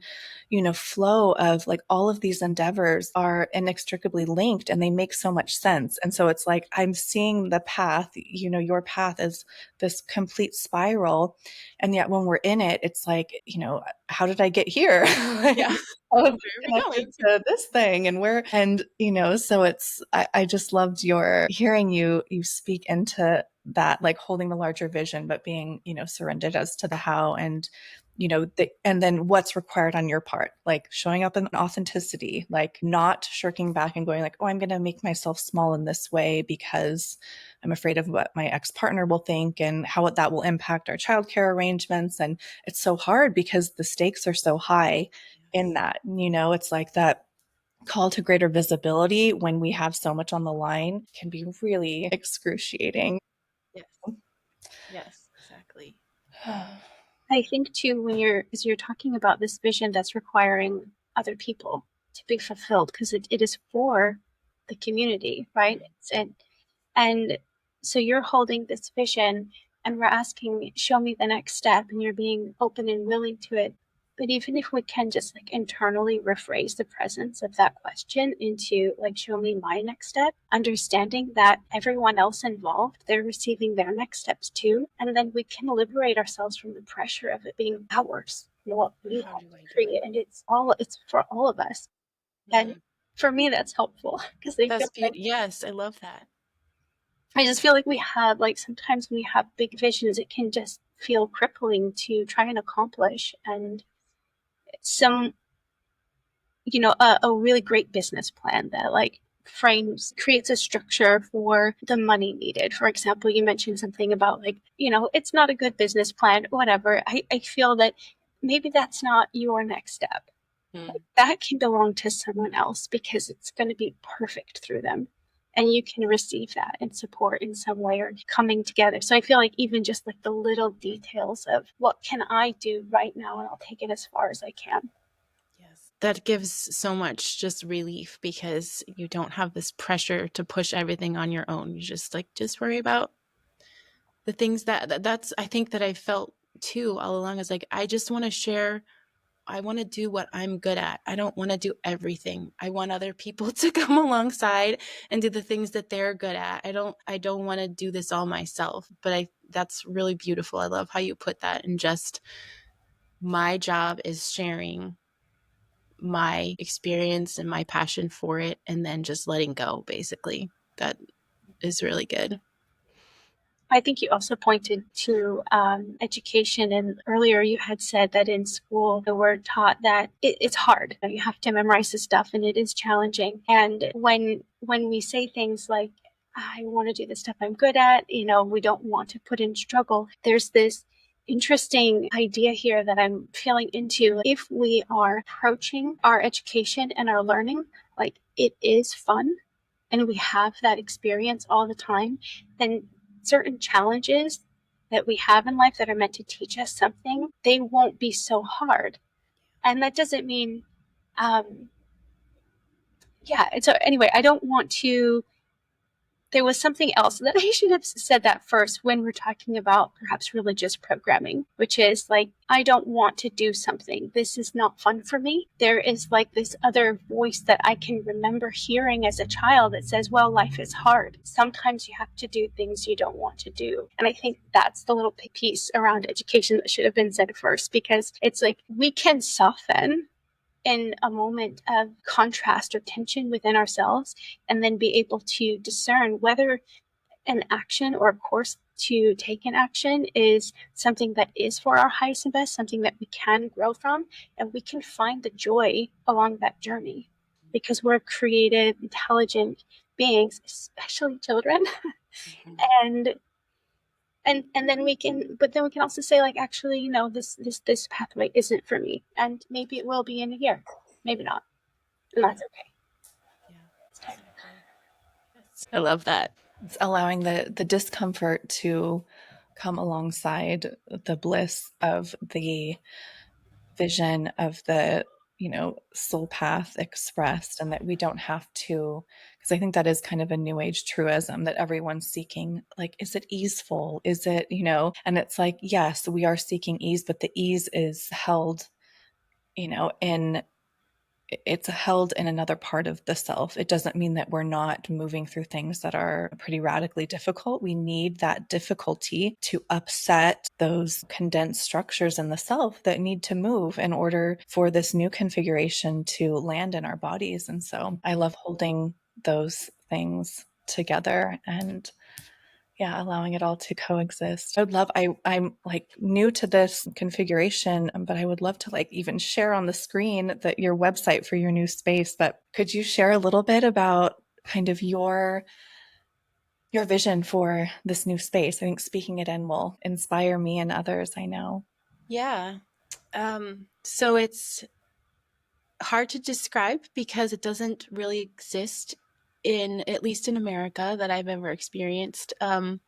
Speaker 1: flow of like all of these endeavors are inextricably linked, and they make so much sense. And so it's like I'm seeing the path, your path is this complete spiral, and yet when we're in it, it's like, how did I get here? Like,
Speaker 2: Yeah.
Speaker 1: how
Speaker 2: Where are we
Speaker 1: connected
Speaker 2: going?
Speaker 1: to this thing, so it's I just loved your hearing you speak into that, like holding the larger vision but being surrendered as to the how, and and then what's required on your part, like showing up in authenticity, like not shirking back and going like, oh, I'm going to make myself small in this way because I'm afraid of what my ex-partner will think and how that will impact our childcare arrangements. And it's so hard because the stakes are so high in that, it's like that call to greater visibility when we have so much on the line can be really excruciating.
Speaker 2: Yes. Yes, exactly.
Speaker 3: I think too, as you're talking about this vision that's requiring other people to be fulfilled, because it is for the community, right? And so you're holding this vision and we're asking, show me the next step, and you're being open and willing to it. But even if we can just like internally rephrase the presence of that question into like, show me my next step, understanding that everyone else involved, they're receiving their next steps too. And then we can liberate ourselves from the pressure of it being ours, what we
Speaker 2: How
Speaker 3: have
Speaker 2: do I
Speaker 3: to
Speaker 2: do
Speaker 3: create. And it's for all of us.
Speaker 2: it?
Speaker 3: And for me, that's helpful because I feel
Speaker 2: That's
Speaker 3: like
Speaker 2: beautiful. Yes, I love that.
Speaker 3: I just feel like we have, like, sometimes when we have big visions, it can just feel crippling to try and accomplish. And some, a really great business plan that, like, creates a structure for the money needed. For example, you mentioned something about, like, it's not a good business plan, whatever. I feel that maybe that's not your next step. That can belong to someone else because it's going to be perfect through them. And you can receive that and support in some way or coming together. So I feel like even just like the little details of what can I do right now, and I'll take it as far as I can.
Speaker 2: Yes. That gives so much just relief because you don't have this pressure to push everything on your own. You just worry about the things that's I think that I felt too all along is like, I just want to share. I want to do what I'm good at. I don't want to do everything. I want other people to come alongside and do the things that they're good at. I don't want to do this all myself, but that's really beautiful. I love how you put that, and just my job is sharing my experience and my passion for it, and then just letting go, basically. That is really good.
Speaker 3: I think you also pointed to education, and earlier you had said that in school they were taught that it's hard. You have to memorize the stuff, and it is challenging. And when we say things like, "I want to do the stuff I'm good at," we don't want to put in struggle. There's this interesting idea here that I'm feeling into. If we are approaching our education and our learning like it is fun, and we have that experience all the time, then certain challenges that we have in life that are meant to teach us something, they won't be so hard. And that doesn't mean, and so anyway, I don't want to, there was something else that I should have said that first when we're talking about perhaps religious programming, which is like, I don't want to do something. This is not fun for me. There is like this other voice that I can remember hearing as a child that says, well, life is hard. Sometimes you have to do things you don't want to do. And I think that's the little piece around education that should have been said first, because it's like we can soften in a moment of contrast or tension within ourselves, and then be able to discern whether an action or a course to take in action is something that is for our highest and best, something that we can grow from, and we can find the joy along that journey, because we're creative, intelligent beings, especially children. and and then we can also say, like, actually, this pathway isn't for me, and maybe it will be in a year, maybe not, and that's okay.
Speaker 2: Yeah, exactly. I love that.
Speaker 1: It's allowing the discomfort to come alongside the bliss of the vision of the soul path expressed, and that we don't have to, because I think that is kind of a new age truism that everyone's seeking, like, is it easeful, is it, and it's like, yes, we are seeking ease, but the ease is held in it's held in another part of the self. It doesn't mean that we're not moving through things that are pretty radically difficult. We need that difficulty to upset those condensed structures in the self that need to move in order for this new configuration to land in our bodies. And so I love holding those things together and allowing it all to coexist. I'm like new to this configuration, but I would love to like even share on the screen that your website for your new space. But could you share a little bit about kind of your vision for this new space? I think speaking it in will inspire me and others, I know.
Speaker 2: Yeah. So it's hard to describe because it doesn't really exist at least in America, that I've ever experienced. But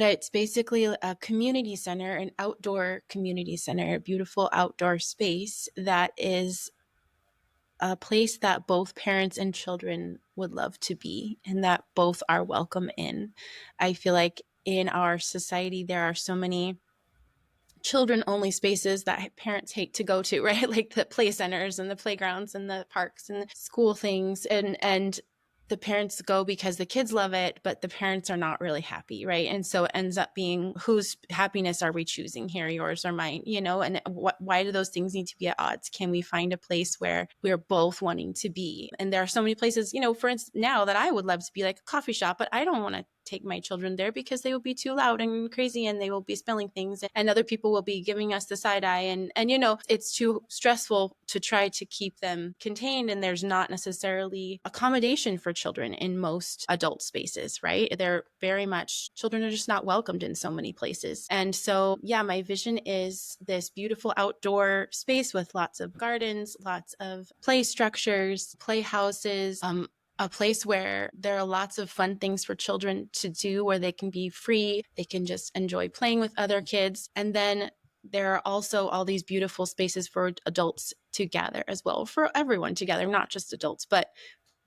Speaker 2: it's basically a community center, an outdoor community center, a beautiful outdoor space that is a place that both parents and children would love to be, and that both are welcome in. I feel like in our society, there are so many children only spaces that parents hate to go to, right? Like the play centers and the playgrounds and the parks and school things. And the parents go because the kids love it, but the parents are not really happy, right? And so it ends up being, whose happiness are we choosing here, yours or mine, and why do those things need to be at odds? Can we find a place where we're both wanting to be? And there are so many places, for instance, now that I would love to be like a coffee shop, but I don't want to take my children there because they will be too loud and crazy and they will be spilling things, and other people will be giving us the side eye, and it's too stressful to try to keep them contained, and there's not necessarily accommodation for children in most adult spaces, right? They're very much, children are just not welcomed in so many places. And so, yeah, my vision is this beautiful outdoor space with lots of gardens, lots of play structures, playhouses, a place where there are lots of fun things for children to do, where they can be free, they can just enjoy playing with other kids. And then there are also all these beautiful spaces for adults to gather as well, for everyone to gather, not just adults. But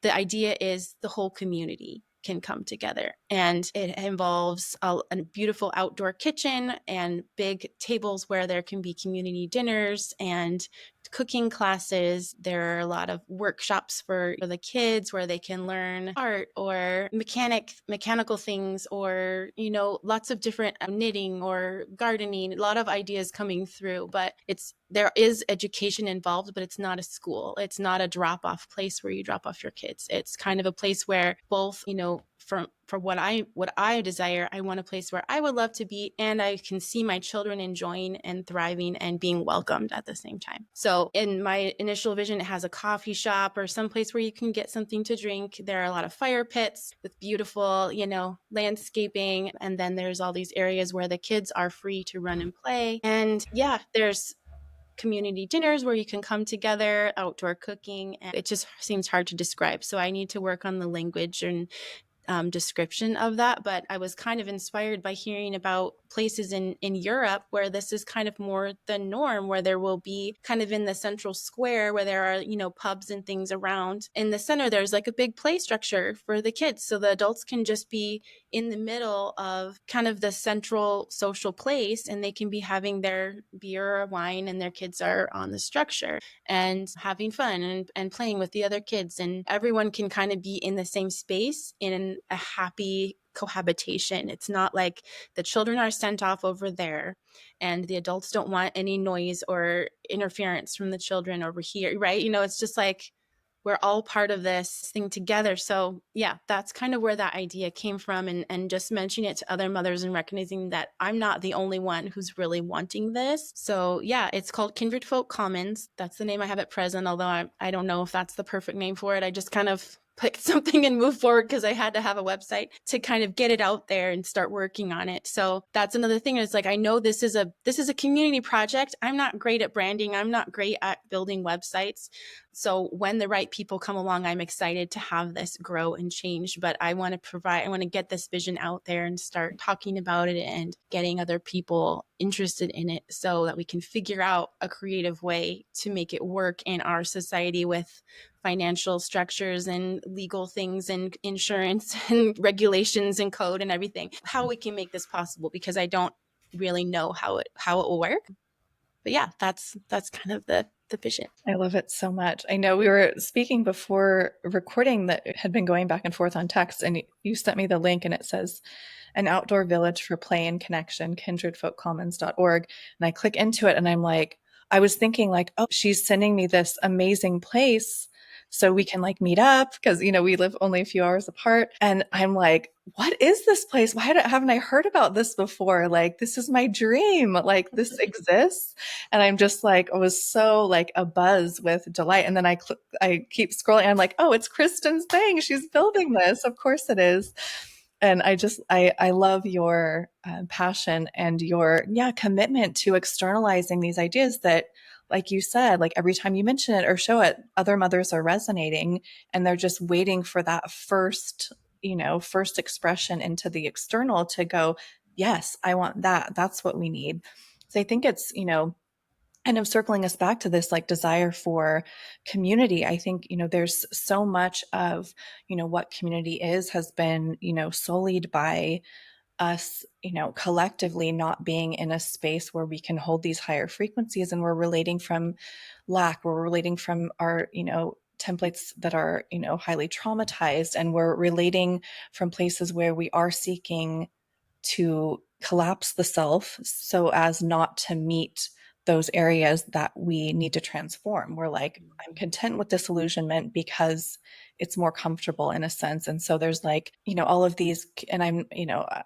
Speaker 2: the idea is the whole community can come together, and it involves a beautiful outdoor kitchen and big tables where there can be community dinners and cooking classes. There are a lot of workshops for the kids where they can learn art or mechanical things, or lots of different knitting or gardening, a lot of ideas coming through. But there is education involved, but it's not a school. It's not a drop-off place where you drop off your kids. It's kind of a place where both, for what I desire, I want a place where I would love to be, and I can see my children enjoying and thriving and being welcomed at the same time. So in my initial vision, it has a coffee shop or some place where you can get something to drink. There are a lot of fire pits with beautiful, landscaping. And then there's all these areas where the kids are free to run and play. And yeah, there's community dinners where you can come together, outdoor cooking, and it just seems hard to describe. So I need to work on the language and description of that. But I was kind of inspired by hearing about places in Europe where this is kind of more the norm, where there will be kind of in the central square where there are, pubs and things around. In the center, there's like a big play structure for the kids. So the adults can just be in the middle of kind of the central social place, and they can be having their beer or wine, and their kids are on the structure and having fun and playing with the other kids. And everyone can kind of be in the same space in a happy cohabitation. It's not like the children are sent off over there and the adults don't want any noise or interference from the children over here, right? It's just like we're all part of this thing together. So yeah, that's kind of where that idea came from, and just mentioning it to other mothers and recognizing that I'm not the only one who's really wanting this. So yeah, it's called Kindred Folk Commons. That's the name I have at present, although I don't know if that's the perfect name for it. I just kind of picked something and move forward because I had to have a website to kind of get it out there and start working on it. So that's another thing. It's like, I know this is a community project. I'm not great at branding. I'm not great at building websites. So when the right people come along, I'm excited to have this grow and change. But I want to get this vision out there and start talking about it and getting other people interested in it so that we can figure out a creative way to make it work in our society with financial structures and legal things and insurance and regulations and code and everything, how we can make this possible, because I don't really know how it will work. But yeah, that's kind of the vision.
Speaker 1: I love it so much. I know we were speaking before recording that had been going back and forth on text, and you sent me the link, and it says an outdoor village for play and connection, kindredfolkcommons.org. And I click into it, and I'm like, I was thinking like, oh, she's sending me this amazing place so we can like meet up, because, we live only a few hours apart. And I'm like, what is this place? Why haven't I heard about this before? Like, this is my dream. Like, this exists. And I'm just like, I was so like a buzz with delight. And then I keep scrolling. I'm like, oh, it's Kristen's thing. She's building this. Of course it is. And I love your passion and your commitment to externalizing these ideas that, like you said, like every time you mention it or show it, other mothers are resonating, and they're just waiting for that first expression into the external to go, yes, I want that. That's what we need. So I think it's, kind of circling us back to this like desire for community. I think, there's so much of, what community has been, sullied by us, collectively not being in a space where we can hold these higher frequencies, and we're relating from lack, we're relating from our, templates that are, highly traumatized, and we're relating from places where we are seeking to collapse the self so as not to meet those areas that we need to transform. We're like, I'm content with disillusionment because it's more comfortable in a sense. And so there's like, all of these, and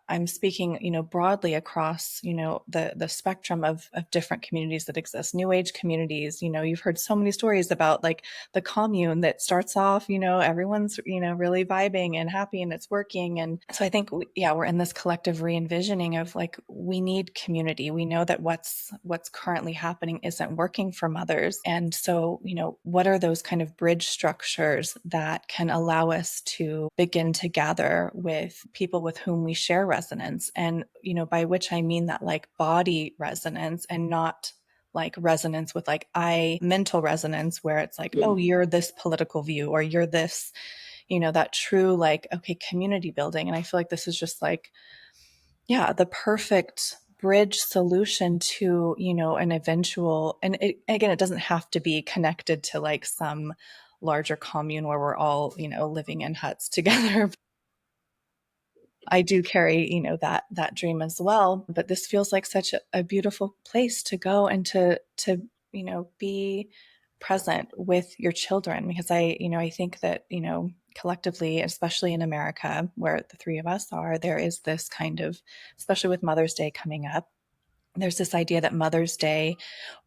Speaker 1: I'm speaking, broadly across, the spectrum of different communities that exist, new age communities. You've heard so many stories about like the commune that starts off, everyone's, really vibing and happy and it's working. And so I think, we're in this collective re-envisioning of like, we need community. We know that what's currently happening isn't working for mothers. And so, what are those kind of bridge structures that can allow us to begin to gather with people with whom we share resonance? And, by which I mean that like body resonance, and not like resonance with like mental resonance where it's like, oh, you're this political view, or you're this, that true like, okay, community building. And I feel like this is just like, the perfect bridge solution to, an eventual, and it doesn't have to be connected to like some larger commune where we're all, living in huts together. I do carry, that dream as well. But this feels like such a beautiful place to go and to, be present with your children, because I think that, collectively, especially in America, where the three of us are, there is this kind of, especially with Mother's Day coming up, there's this idea that Mother's Day,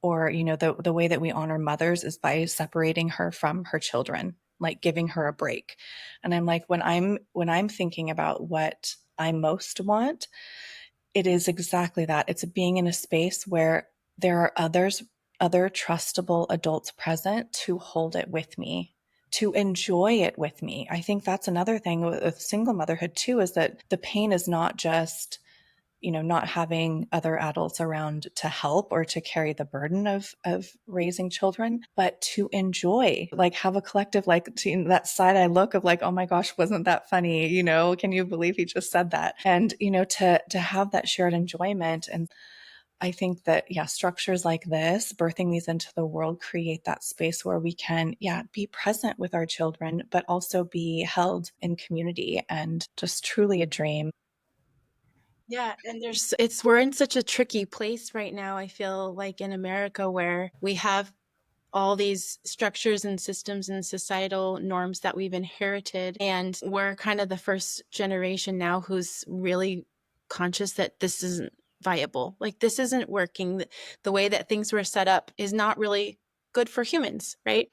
Speaker 1: or, the way that we honor mothers is by separating her from her children, like giving her a break. And I'm like, when I'm thinking about what I most want, it is exactly that. It's being in a space where there are other trustable adults present to hold it with me, to enjoy it with me. I think that's another thing with single motherhood too, is that the pain is not just, not having other adults around to help or to carry the burden of raising children, but to enjoy, like have a collective, like to that side eye look of like, oh my gosh, wasn't that funny? Can you believe he just said that? And, to have that shared enjoyment. And I think that, structures like this, birthing these into the world, create that space where we can, be present with our children, but also be held in community, and just truly a dream.
Speaker 2: Yeah, and we're in such a tricky place right now, I feel like, in America, where we have all these structures and systems and societal norms that we've inherited, and we're kind of the first generation now who's really conscious that this isn't viable. Like, this isn't working. The way that things were set up is not really good for humans, right?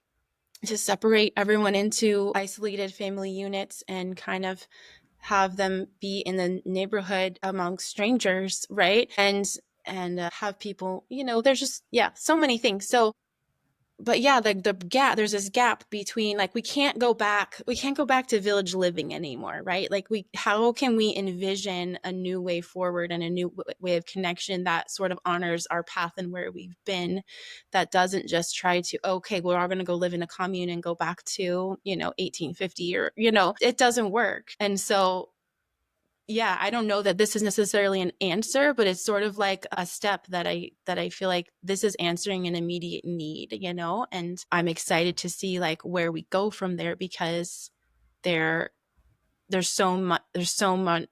Speaker 2: To separate everyone into isolated family units and kind of have them be in the neighborhood amongst strangers, right? And have people, there's just, so many things. So, but the gap, there's this gap between, like, we can't go back to village living anymore, right? Like, how can we envision a new way forward and a new way of connection that sort of honors our path and where we've been, that doesn't just try to, okay, we're all going to go live in a commune and go back to 1850, or it doesn't work. And so, I don't know that this is necessarily an answer, but it's sort of like a step that I feel like this is answering an immediate need, and I'm excited to see like where we go from there, because there's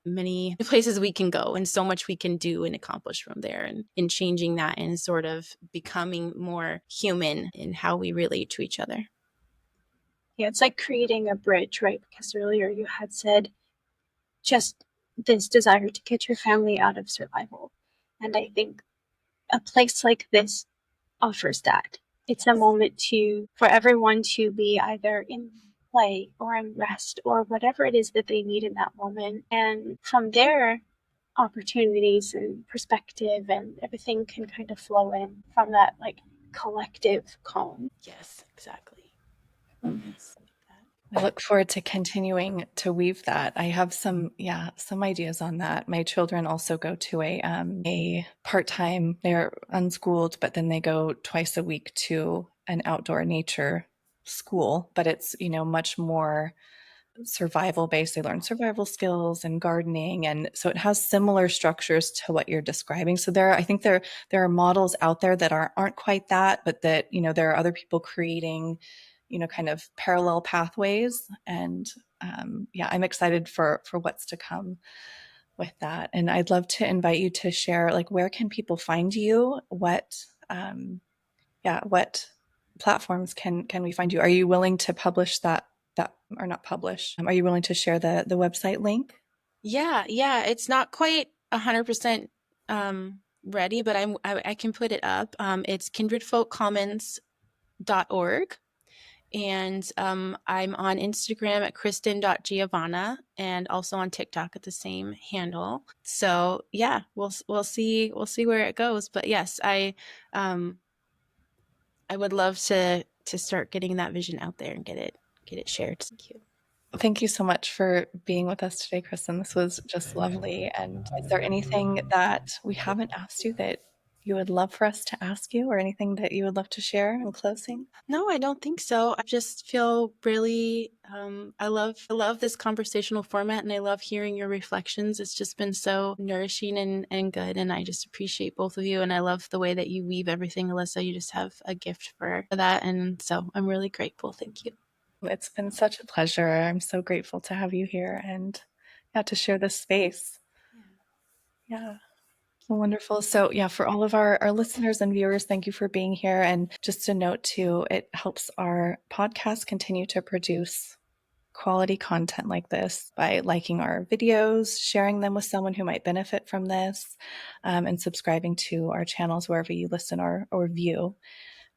Speaker 2: many places we can go and so much we can do and accomplish from there, and in changing that and sort of becoming more human in how we relate to each other.
Speaker 3: Yeah, it's like creating a bridge, right? Because earlier you had said just this desire to get your family out of survival. And I think a place like this offers that. It's a moment for everyone to be either in play or in rest or whatever it is that they need in that moment. And from there, opportunities and perspective and everything can kind of flow in from that like collective calm.
Speaker 2: Yes, exactly.
Speaker 3: Mm-hmm.
Speaker 2: Yes.
Speaker 1: I look forward to continuing to weave that. I have some ideas on that. My children also go to a part-time, they're unschooled, but then they go twice a week to an outdoor nature school, but it's, much more survival based. They learn survival skills and gardening. And so it has similar structures to what you're describing. So I think there are models out there that aren't quite that, but that, there are other people creating, kind of parallel pathways. And I'm excited for what's to come with that. And I'd love to invite you to share, like, where can people find you? What platforms can we find you? Are you willing to publish that that are not published. Are you willing to share the website link?
Speaker 2: Yeah, it's not quite 100% ready, but I can put it up. It's kindredfolkcommons.org. And I'm on Instagram at Kristen.Giovanna, and also on TikTok at the same handle. So yeah, we'll see where it goes. But yes, I would love to start getting that vision out there and get it shared. Thank you.
Speaker 1: Thank you so much for being with us today, Kristen. This was just lovely. And is there anything that we haven't asked you that you would love for us to ask you, or anything that you would love to share in closing?
Speaker 2: No, I don't think so. I just feel really, I love this conversational format, and I love hearing your reflections. It's just been so nourishing and good. And I just appreciate both of you. And I love the way that you weave everything, Alyssa. You just have a gift for that. And so I'm really grateful. Thank you.
Speaker 1: It's been such a pleasure. I'm so grateful to have you here and to share this space. Yeah. Wonderful. So, for all of our listeners and viewers, thank you for being here. And just a note too, it helps our podcast continue to produce quality content like this by liking our videos, sharing them with someone who might benefit from this, and subscribing to our channels wherever you listen or view.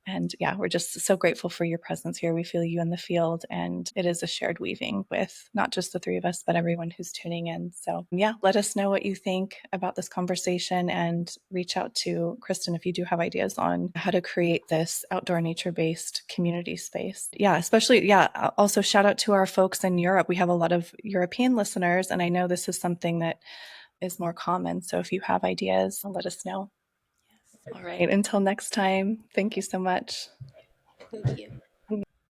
Speaker 1: And we're just so grateful for your presence here. We feel you in the field, and it is a shared weaving with not just the three of us, but everyone who's tuning in. So let us know what you think about this conversation, and reach out to Kristen if you do have ideas on how to create this outdoor nature-based community space. Especially, also shout out to our folks in Europe. We have a lot of European listeners, and I know this is something that is more common. So if you have ideas, let us know. All right. Until next time, thank you so much.
Speaker 2: Thank you.